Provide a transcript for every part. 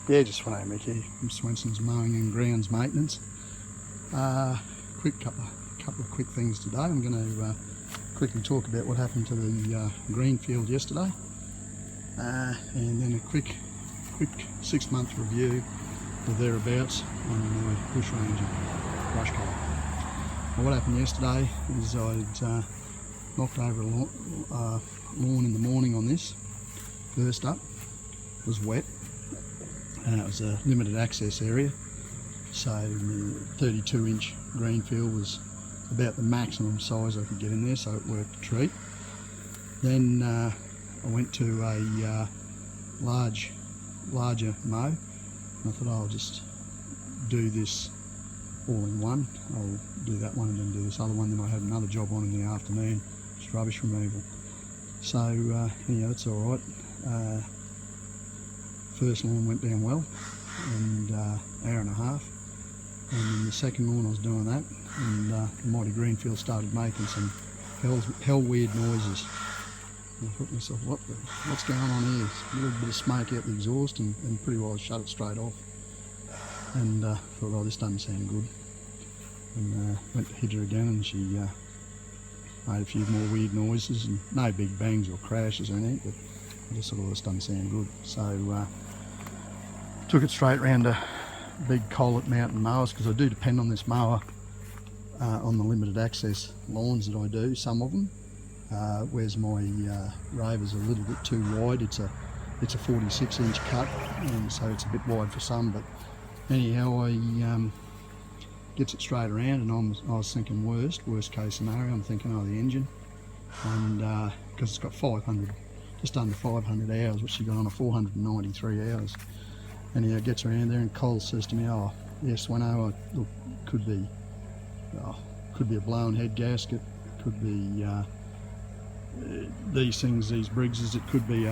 Yeah, just one Mick here from Swenson's Mowing and Grounds Maintenance. Couple of quick things today. I'm going to quickly talk about what happened to the Greenfield yesterday, and then a quick 6-month review or thereabouts on the bush ranger brush cutter. Well, what happened yesterday is I'd knocked over a lawn in the morning on this. First up, it was wet. It was a limited access area, so the 32-inch Greenfield was about the maximum size I could get in there, so it worked a treat. Then I went to a larger mow, and I thought, I'll just do this all in one. I'll do that one and then do this other one. Then I had another job on in the afternoon, just rubbish removal. So anyhow, that's all right. First lawn went down well, and hour and a half, and then the second lawn I was doing that, and the mighty Greenfield started making some hell weird noises. And I thought to myself, what's going on here? A little bit of smoke out the exhaust, and pretty well I shut it straight off, and thought, oh, this doesn't sound good, and went to hit her again, and she made a few more weird noises, and no big bangs or crashes or anything, but I just thought, oh, this doesn't sound good. So took it straight round to big Collet mountain mowers, because I do depend on this mower on the limited access lawns that I do, some of them. Whereas my Rover's a little bit too wide. It's a 46-inch cut, and so it's a bit wide for some, but anyhow, I gets it straight around, and I was thinking worst case scenario, I'm thinking, oh, the engine, and because it's got just under 500 hours, which she got on a 493 hours. Anyhow, it gets around there, and Cole says to me, oh yes, Sweno, look, could be a blown head gasket, could be these things, these Briggses, it could be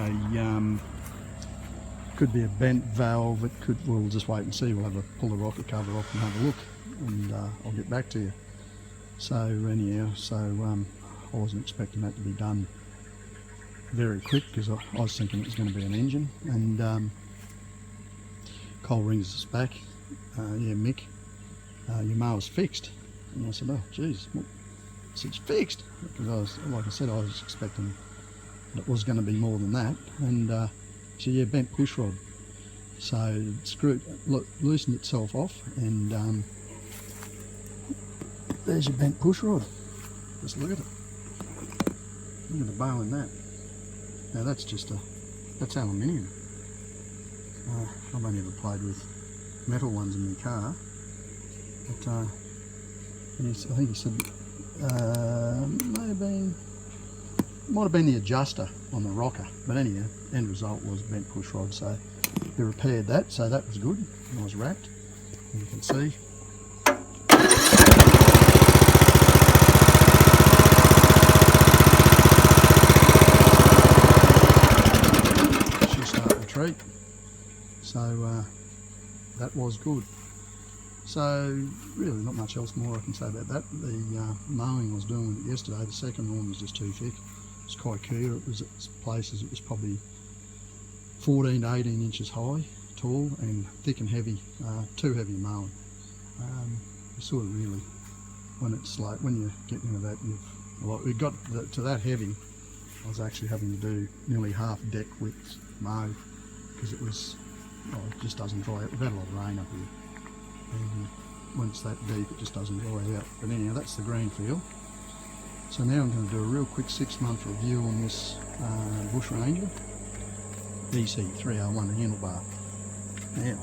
a bent valve, it could, we'll just wait and see, we'll have pull the rocker cover off and have a look, and I'll get back to you. So anyhow, I wasn't expecting that to be done very quick, because I was thinking it was going to be an engine, and Cole rings us back, yeah, Mick, your mower's fixed. And I said, oh geez, I said, it's fixed, because like I said, I was expecting that it was going to be more than that, and so yeah, bent push rod. So loosened itself off, and there's your bent push rod. Just look at it. Look at the bow in that. Now that's aluminium. I've only ever played with metal ones in my car, but I think he said might have been the adjuster on the rocker, but anyhow, end result was bent push rod. So they repaired that, so that was good. I was wrapped, and you can see. She's starting to treat. So that was good. So really not much else more I can say about that. The mowing I was doing with it yesterday, the second lawn was just too thick. It was quite clear. It was at places, it was probably 14 to 18 inches high, tall, and thick and heavy, too heavy mowing. You sort of really, when it's like, when you get into that, it got to that heavy, I was actually having to do nearly half deck width mow, because it was, it just doesn't dry out. We've had a lot of rain up here, and when it's that deep it just doesn't dry out. But anyhow, that's the Greenfield. So now I'm going to do a real quick 6-month review on this Bush Ranger EC301 handlebar. Now,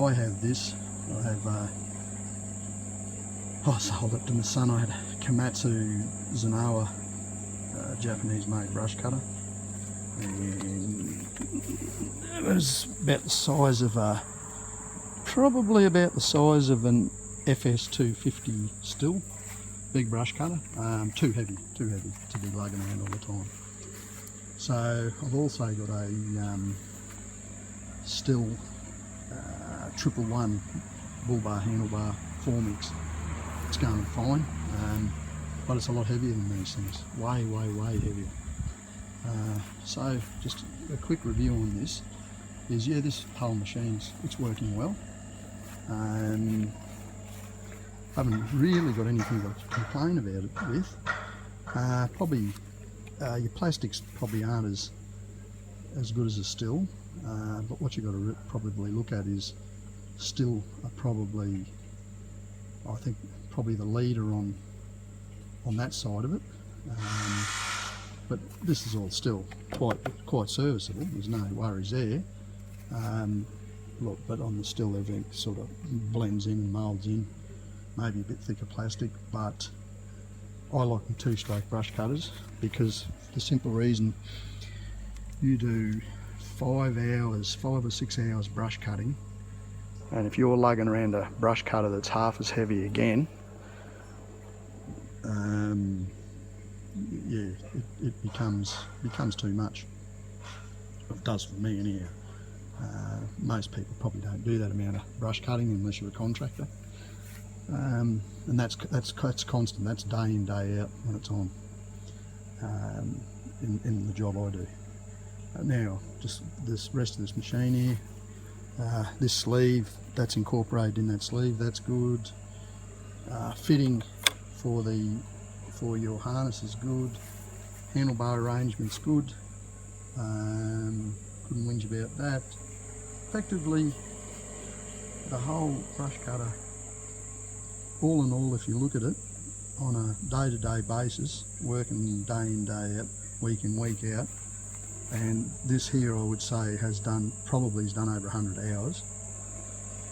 I have this, I sold it to my son. I had a Komatsu Zenoa Japanese made brush cutter, and it was about the size of probably about the size of an FS250 still. Big brush cutter, too heavy to be lugging around all the time. So I've also got a Still 111 bull bar handlebar 4-mix. It's going fine, but it's a lot heavier than these things, way heavier. So just a quick review on this. is, yeah, this whole machine's, it's working well. Haven't really got anything to complain about it with. Probably your plastics probably aren't as good as a still, but what you've got to probably look at is still are probably, I think, probably the leader on that side of it. But this is all still quite serviceable. There's no worries there. Look, but on the still, everything sort of blends in and moulds in. Maybe a bit thicker plastic, but I like the 2-stroke brush cutters because the simple reason you do 5 or 6 hours brush cutting, and if you're lugging around a brush cutter that's half as heavy again, yeah, it becomes too much. It does for me anyhow. Most people probably don't do that amount of brush cutting unless you're a contractor, and that's constant. That's day in, day out when it's on, in the job I do. Now, just this rest of this machine here, this sleeve, that's incorporated in that sleeve, that's good. Fitting for your harness is good. Handlebar arrangement's good. Couldn't whinge about that. Effectively, the whole brush cutter, all in all, if you look at it on a day-to-day basis, working day in, day out, week in, week out, and this here I would say probably has done over 100 hours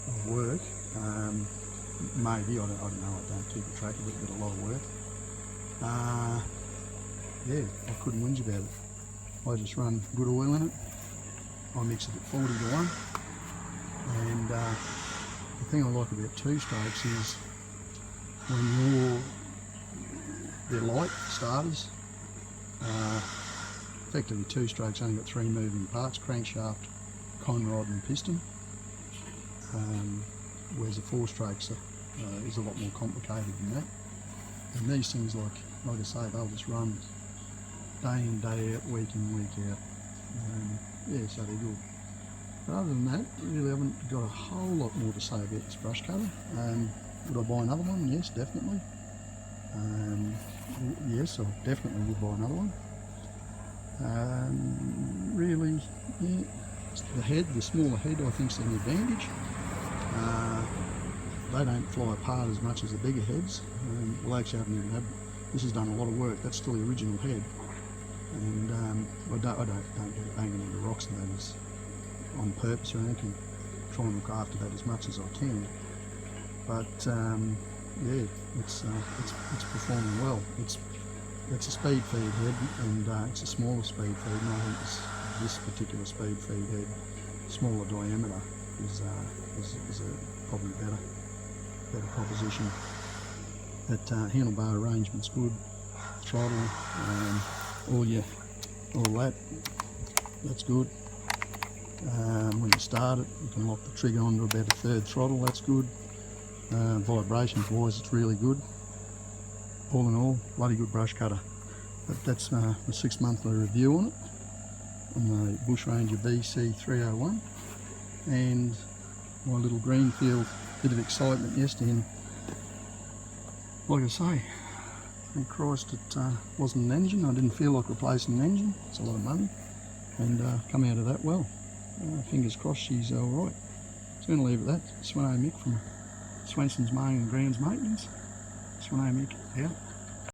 of work. Maybe, I don't know, I don't keep a track of it, but a lot of work. Yeah, I couldn't whinge about it. I just run good oil in it. I mix it at 40 to 1. And the thing I like about 2-strokes is when they're light starters, effectively 2-strokes only got 3 moving parts: crankshaft, conrod and piston. Whereas a 4-strokes is a lot more complicated than that. And these things, like I say, they'll just run day in, day out, week in, week out. Yeah, so they're good. But other than that, really haven't got a whole lot more to say about this brush cutter. Would I buy another one? Yes, definitely. Yes, I definitely would buy another one. Really, yeah, the smaller head, I think is an advantage. They don't fly apart as much as the bigger heads. Well, actually, I haven't even had. This has done a lot of work. That's still the original head, and I don't get banging into rocks and that is on purpose or anything. Try and look after that as much as I can. But yeah, it's performing well. It's a speed feed head, and it's a smaller speed feed. And I think this particular speed feed head, smaller diameter, is probably better proposition. That handlebar arrangement's good. Throttle, that's good. When you start it, you can lock the trigger onto about a 1/3 throttle. That's good. Vibrations wise, it's really good. All in all, bloody good brush cutter. But that's a 6-monthly review on it, on the Bush Ranger BC301, and my little Greenfield bit of excitement yesterday. And like I say, thank Christ it wasn't an engine. I didn't feel like replacing an engine. It's a lot of money, and come out of that well. Fingers crossed she's all right. So I'm going to leave it at that. Swano Mick from Swenson's Mowing and Grounds Maintenance. Swano Mick out.